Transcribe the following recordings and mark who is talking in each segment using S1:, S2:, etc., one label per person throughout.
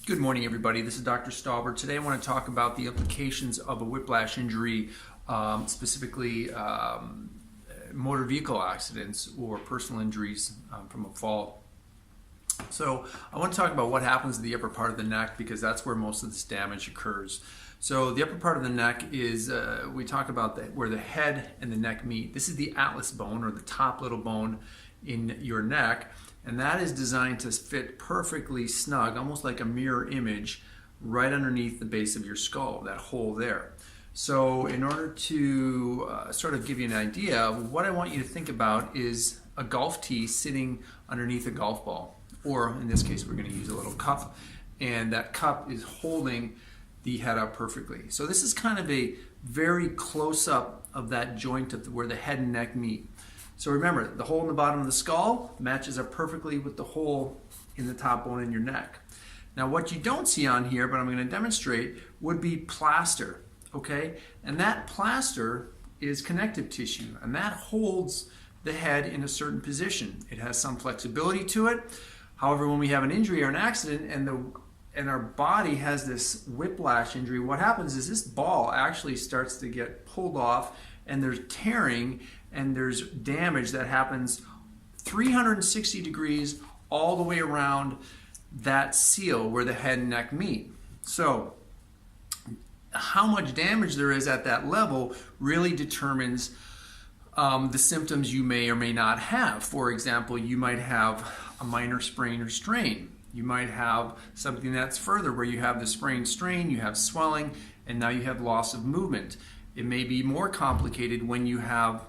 S1: Good morning, everybody. This is Dr. Stauber. Today I want to talk about the implications of a whiplash injury, specifically motor vehicle accidents or personal injuries from a fall. So I want to talk about what happens to the upper part of the neck because that's where most of this damage occurs. So the upper part of the neck is, we talk about where the head and the neck meet. This is the atlas bone, or the top little bone in your neck. And that is designed to fit perfectly snug, almost like a mirror image, right underneath the base of your skull, that hole there. So in order to sort of give you an idea, what I want you to think about is a golf tee sitting underneath a golf ball. Or in this case, we're going to use a little cup. And that cup is holding the head up perfectly. So this is kind of a very close-up of that joint of where the head and neck meet. So remember, the hole in the bottom of the skull matches up perfectly with the hole in the top bone in your neck. Now what you don't see on here, but I'm going to demonstrate, would be plaster, okay? And that plaster is connective tissue, and that holds the head in a certain position. It has some flexibility to it. However, when we have an injury or an accident and our body has this whiplash injury, what happens is this ball actually starts to get pulled off, and there's tearing and there's damage that happens 360 degrees all the way around that seal where the head and neck meet. So how much damage there is at that level really determines the symptoms you may or may not have. For example, you might have a minor sprain or strain. You might have something that's further where you have the sprain strain, you have swelling, and now you have loss of movement. It may be more complicated when you have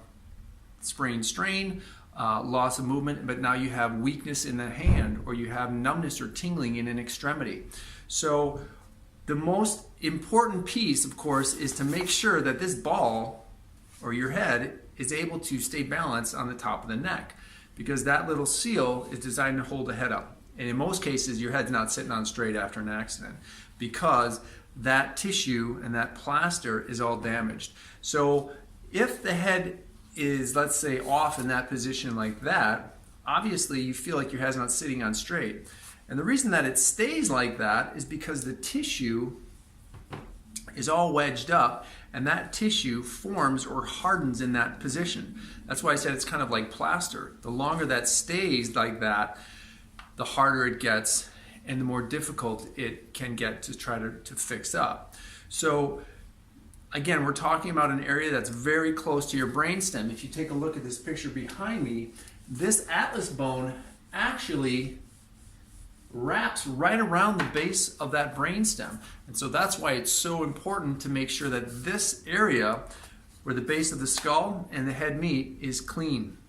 S1: sprain strain, loss of movement, but now you have weakness in the hand, or you have numbness or tingling in an extremity. So the most important piece, of course, is to make sure that this ball or your head is able to stay balanced on the top of the neck, because that little seal is designed to hold the head up. And in most cases, your head's not sitting on straight after an accident because that tissue and that plaster is all damaged. So if the head is, let's say, off in that position like that, obviously you feel like your head's not sitting on straight. And the reason that it stays like that is because the tissue is all wedged up, and that tissue forms or hardens in that position. That's why I said it's kind of like plaster. The longer that stays like that, the harder it gets and the more difficult it can get to try to fix up. So again, we're talking about an area that's very close to your brainstem. If you take a look at this picture behind me, this atlas bone actually wraps right around the base of that brainstem. And so that's why it's so important to make sure that this area where the base of the skull and the head meet is clean.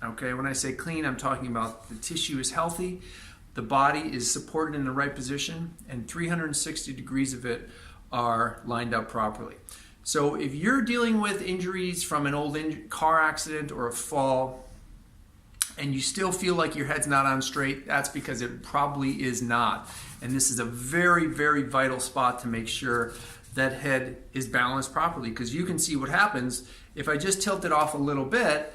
S1: Okay, when I say clean, I'm talking about the tissue is healthy, the body is supported in the right position, and 360 degrees of it are lined up properly. So if you're dealing with injuries from an old car accident or a fall, and you still feel like your head's not on straight, that's because it probably is not. And this is a very, very vital spot to make sure that head is balanced properly, because you can see what happens if I just tilt it off a little bit.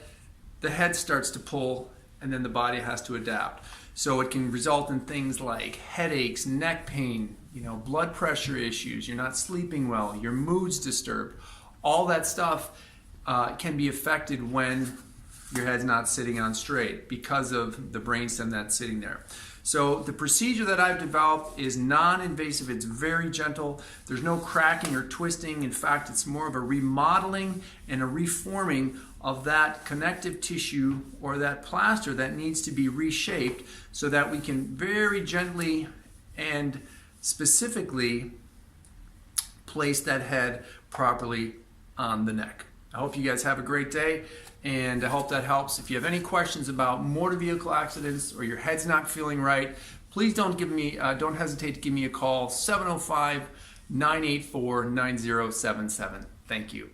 S1: The head starts to pull, and then the body has to adapt. So it can result in things like headaches, neck pain, blood pressure issues, you're not sleeping well, your mood's disturbed. All that stuff can be affected when your head's not sitting on straight because of the brainstem that's sitting there. So the procedure that I've developed is non-invasive. It's very gentle. There's no cracking or twisting. In fact, it's more of a remodeling and a reforming of that connective tissue or that plaster that needs to be reshaped so that we can very gently and specifically place that head properly on the neck. I hope you guys have a great day, and I hope that helps. If you have any questions about motor vehicle accidents or your head's not feeling right, please don't hesitate to give me a call, 705-984-9077. Thank you.